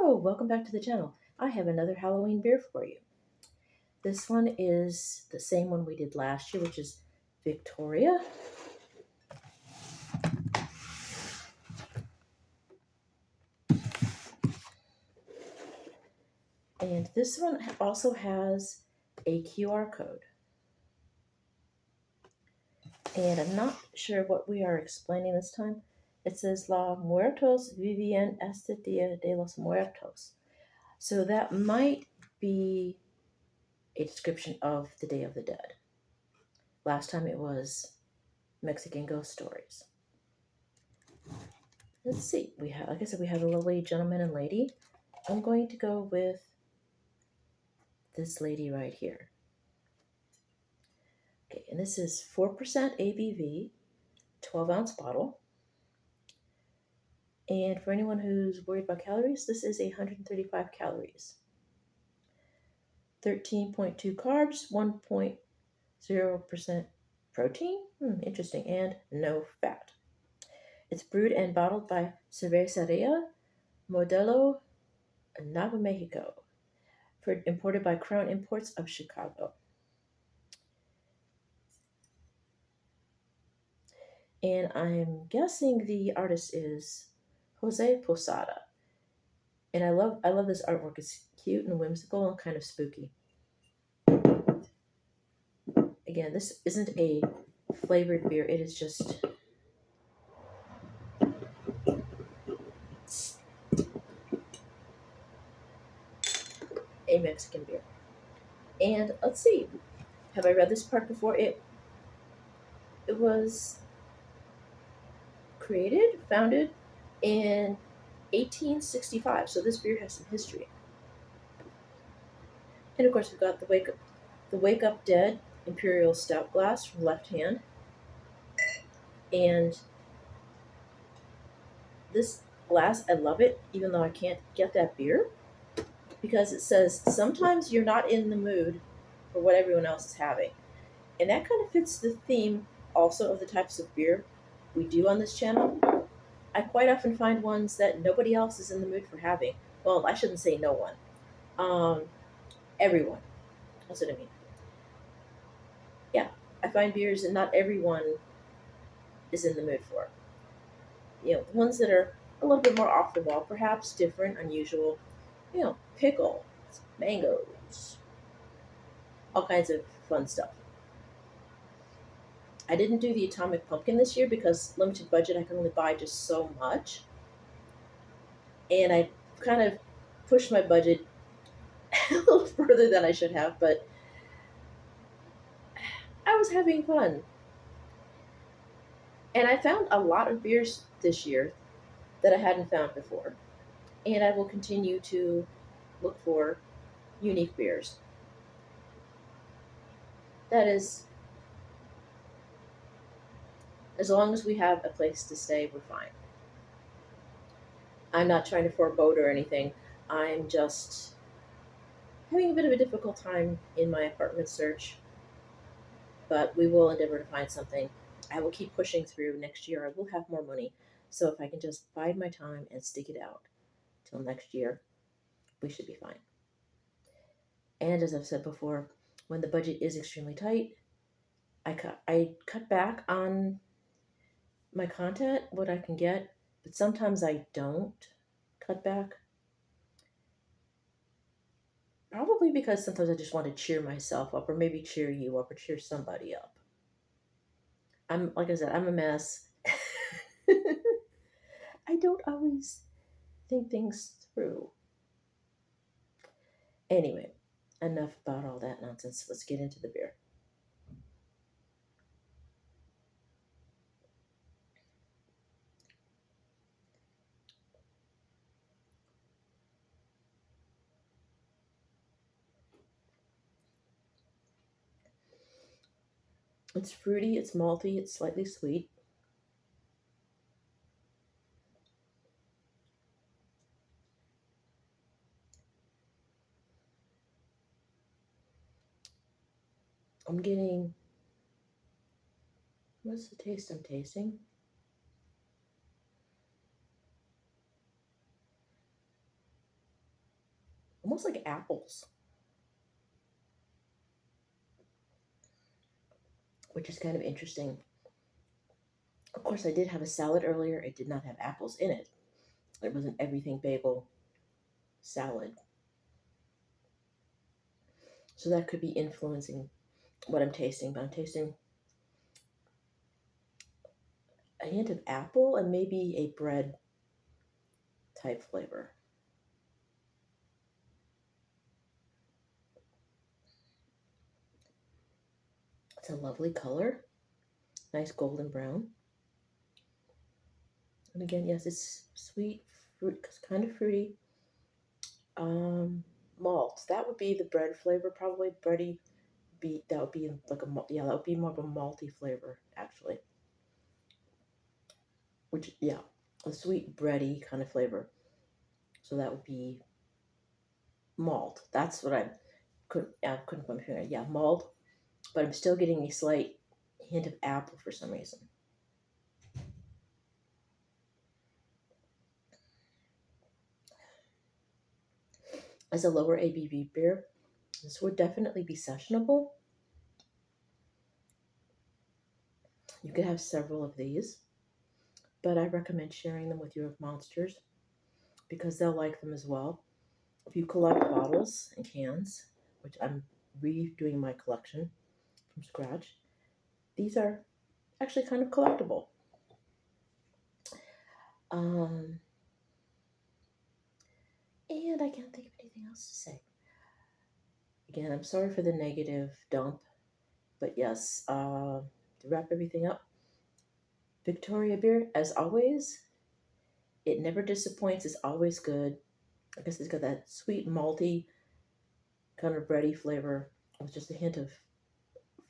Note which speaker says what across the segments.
Speaker 1: Hello, welcome back to the channel. I have another Halloween beer for you. This one is the same one we did last year, which is Victoria. And this one also has a QR code. And I'm not sure what we are explaining this time. It says La Muertos vivían este día de los muertos. So that might be a description of the Day of the Dead. Last time it was Mexican ghost stories. Let's see. We have, like I said, we have a lovely gentleman and lady. I'm going to go with this lady right here. Okay, and this is 4% ABV, 12-ounce bottle. And for anyone who's worried about calories, this is 135 calories. 13.2 carbs, 1.0% protein. Interesting. And no fat. It's brewed and bottled by Cervecería Modelo Nuevo Mexico, imported by Crown Imports of Chicago. And I'm guessing the artist is Jose Posada. And I love this artwork. It's cute and whimsical and kind of spooky. Again, this isn't a flavored beer. It is just a Mexican beer. And let's see. Have I read this part before? It was founded in 1865. So this beer has some history. And of course, we've got the Wake Up Dead Imperial Stout glass from left hand. And this glass, I love it, even though I can't get that beer, because it says sometimes you're not in the mood for what everyone else is having. And that kind of fits the theme also of the types of beer we do on this channel. I quite often find ones that nobody else is in the mood for having. Well, I shouldn't say no one. Everyone. That's what I mean. Yeah, I find beers that not everyone is in the mood for. You know, ones that are a little bit more off the wall, perhaps different, unusual. You know, pickles, mangoes, all kinds of fun stuff. I didn't do the Atomic Pumpkin this year because limited budget, I can only buy just so much. And I kind of pushed my budget a little further than I should have, but I was having fun. And I found a lot of beers this year that I hadn't found before. And I will continue to look for unique beers. That is, as long as we have a place to stay, we're fine. I'm not trying to forebode or anything. I'm just having a bit of a difficult time in my apartment search. But we will endeavor to find something. I will keep pushing through. Next year I will have more money. So if I can just bide my time and stick it out till next year, we should be fine. And as I've said before, when the budget is extremely tight, I cut back on my content, what I can get, but sometimes I don't cut back. Probably because sometimes I just want to cheer myself up, or maybe cheer you up, or cheer somebody up. Like I said, I'm a mess. I don't always think things through. Anyway, enough about all that nonsense. Let's get into the beer. It's fruity, it's malty, it's slightly sweet. I'm getting, what's the taste I'm tasting? almost like apples, which is kind of interesting. Of course, I did have a salad earlier. It did not have apples in it. It was an everything bagel salad. So that could be influencing what I'm tasting, but I'm tasting a hint of apple and maybe a bread type flavor. It's a lovely color, nice golden brown. And again, yes, it's sweet, fruit, kind of fruity. Um, Malt. That would be the bread flavor, probably bready. Be that would be like yeah, that would be more of a malty flavor actually. Which yeah, a sweet bready kind of flavor. So that would be malt. That's what I couldn't put my finger. Yeah, malt, but I'm still getting a slight hint of apple for some reason. As a lower ABV beer, this would definitely be sessionable. You could have several of these, but I recommend sharing them with your monsters because they'll like them as well. If you collect bottles and cans, which I'm redoing my collection from scratch, these are actually kind of collectible. Um, and I can't think of anything else to say. Again, I'm sorry for the negative dump, but yes, to wrap everything up, Victoria beer, as always, it never disappoints. It's always good. I guess it's got that sweet malty kind of bready flavor with just a hint of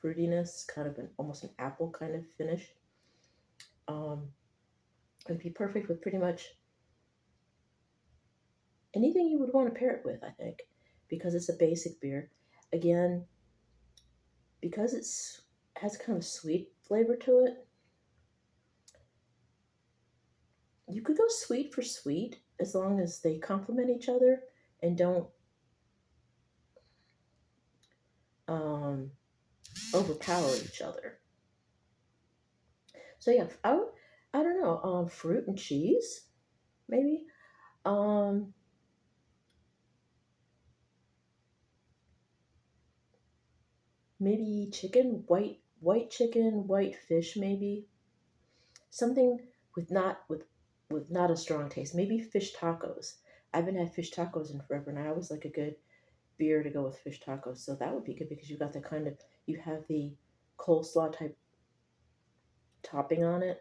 Speaker 1: fruitiness, kind of almost an apple kind of finish. Um, it would be perfect with pretty much anything you would want to pair it with, I think, because it's a basic beer. Again, because it's has kind of sweet flavor to it, you could go sweet for sweet as long as they complement each other and don't um, overpower each other. So yeah, I don't know, fruit and cheese, maybe. Um, Maybe chicken, white chicken, white fish, maybe something with not a strong taste. Maybe fish tacos. I haven't had fish tacos in forever, and I always like a good beer to go with fish tacos. So that would be good because you got the kind of you have the coleslaw type topping on it,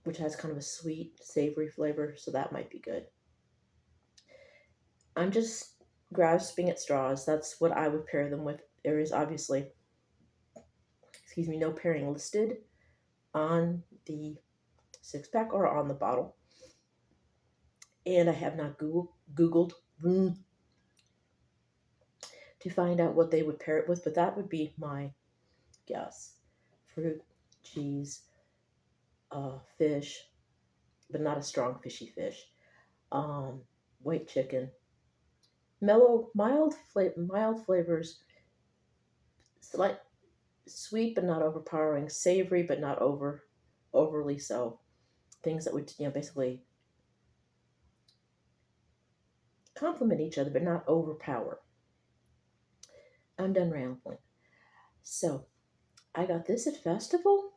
Speaker 1: which has kind of a sweet, savory flavor. So that might be good. I'm just grasping at straws. That's what I would pair them with. There is obviously, excuse me, no pairing listed on the six pack or on the bottle. And I have not Googled to find out what they would pair it with, but that would be my guess. Fruit, cheese, fish, but not a strong fishy fish. Um, White chicken, mellow, mild flavors, slight sweet but not overpowering, savory but not overly so. Things that would basically complement each other but not overpower. I'm done rambling. So I got this at festival.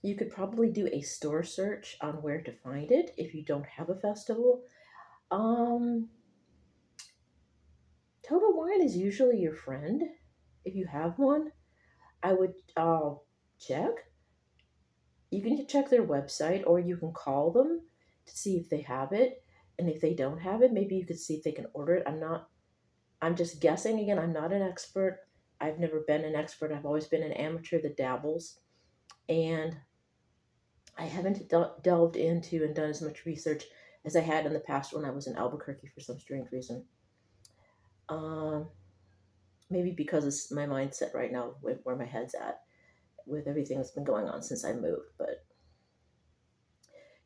Speaker 1: You could probably do a store search on where to find it if you don't have a festival. Um, Total Wine is usually your friend if you have one. I would check. You can check their website or you can call them to see if they have it. And if they don't have it, maybe you could see if they can order it. I'm just guessing again. I'm not an expert. I've never been an expert. I've always been an amateur that dabbles. And I haven't delved into and done as much research as I had in the past when I was in Albuquerque for some strange reason. Um, Maybe because it's my mindset right now, with where my head's at, with everything that's been going on since I moved. But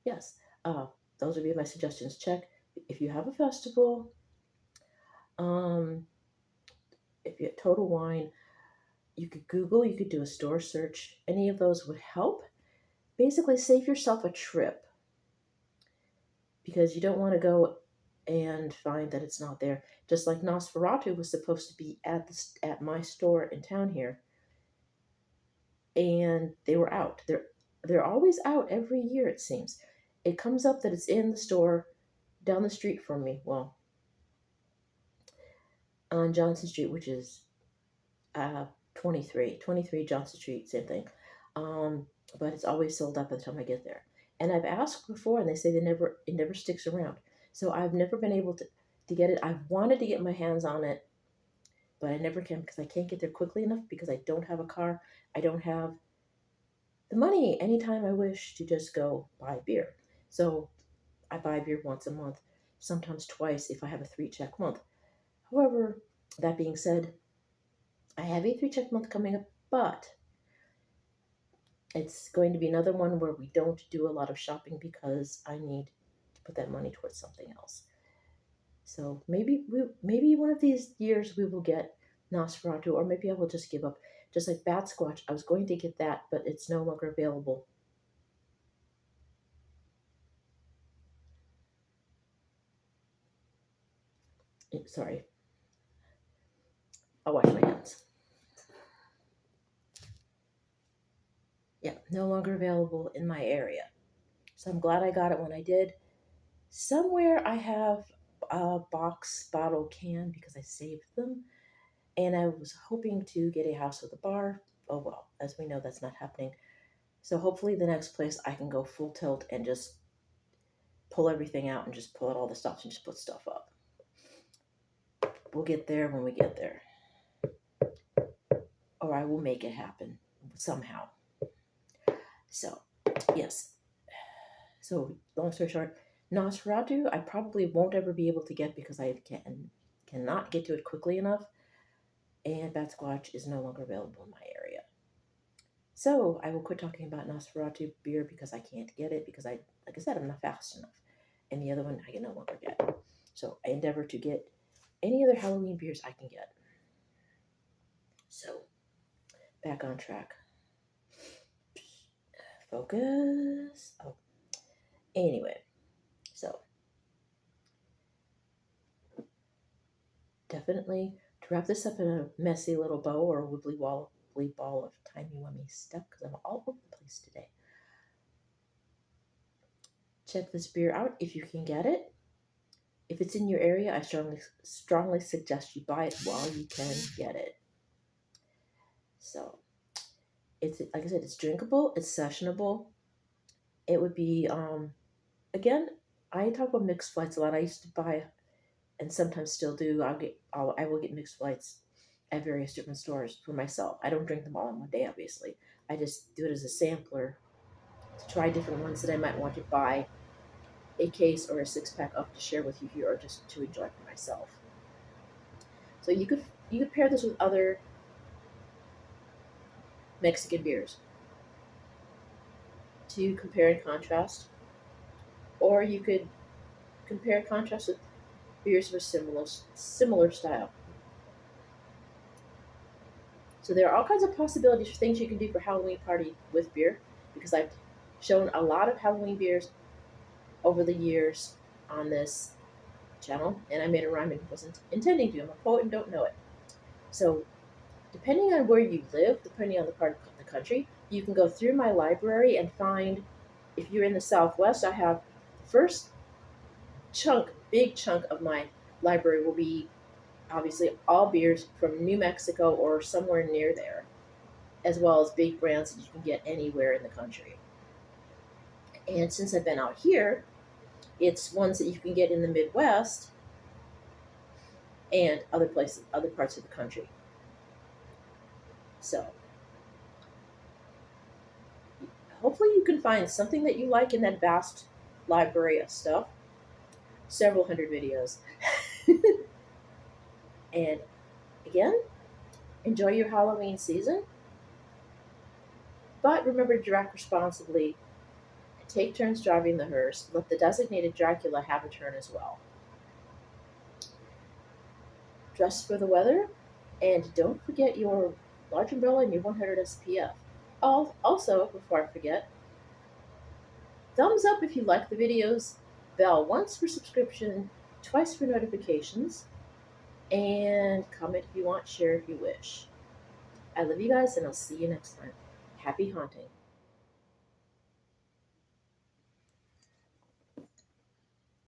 Speaker 1: yes, those would be my suggestions. Check if you have a festival. Um, if you Total Wine, you could Google, you could do a store search. Any of those would help. Basically, save yourself a trip because you don't want to go and find that it's not there. Just like Nosferatu was supposed to be at my store in town here, and they were out. They're always out every year, it seems. It comes up that it's in the store down the street from me. Well, on Johnson Street, which is uh, 23 Johnson Street, same thing. Um, but it's always sold out by the time I get there. And I've asked before, and they say it never sticks around. So I've never been able to get it. I've wanted to get my hands on it, but I never can because I can't get there quickly enough because I don't have a car. I don't have the money anytime I wish to just go buy beer. So I buy beer once a month, sometimes twice if I have a 3-check month. However, that being said, I have a 3-check month coming up, but it's going to be another one where we don't do a lot of shopping because I need to put that money towards something else. So maybe one of these years we will get Nosferatu, or maybe I will just give up. Just like Bat Squatch, I was going to get that, but it's no longer available. Sorry, I'll wash my hands. Yeah, no longer available in my area. So I'm glad I got it when I did. Somewhere I have a box, bottle, can because I saved them. And I was hoping to get a house with a bar. Oh well, as we know, that's not happening. So hopefully, the next place I can go full tilt and just pull everything out and just pull out all the stops and just put stuff up. We'll get there when we get there. Or I will make it happen somehow. So, yes. So, long story short, Nosferatu, I probably won't ever be able to get because I cannot get to it quickly enough. And Bat Squatch is no longer available in my area. So I will quit talking about Nosferatu beer because I can't get it because like I said, I'm not fast enough. And the other one I can no longer get. So I endeavor to get any other Halloween beers I can get. So back on track. Focus. Oh, anyway, so definitely to wrap this up in a messy little bow or a wibbly ball of timey-wimey stuff because I'm all over the place today. Check this beer out if you can get it. If it's in your area, I strongly suggest you buy it while you can get it. So it's like I said, it's drinkable, it's sessionable. It would be again, I talk about mixed flights a lot. I used to buy and sometimes still do. I will get mixed flights at various different stores for myself. I don't drink them all in one day, obviously. I just do it as a sampler to try different ones that I might want to buy a case or a 6-pack of to share with you here or just to enjoy for myself. So you could pair this with other Mexican beers to compare and contrast, or you could compare and contrast with beers of a similar style. So there are all kinds of possibilities for things you can do for Halloween party with beer, because I've shown a lot of Halloween beers over the years on this channel, and I made a rhyme and wasn't intending to. I'm a poet and don't know it. So depending on where you live, depending on the part of the country, you can go through my library and find, if you're in the Southwest, I have the first big chunk of my library will be obviously all beers from New Mexico or somewhere near there, as well as big brands that you can get anywhere in the country. And since I've been out here, it's ones that you can get in the Midwest and other places, other parts of the country. So hopefully you can find something that you like in that vast library of stuff. Several hundred videos. And again, enjoy your Halloween season. But remember to act responsibly. Take turns driving the hearse. Let the designated Dracula have a turn as well. dress for the weather, and don't forget your large umbrella and your 100 SPF. Also, before I forget, thumbs up if you like the videos, bell once for subscription, twice for notifications, and comment if you want, share if you wish. I love you guys, and I'll see you next time. Happy haunting.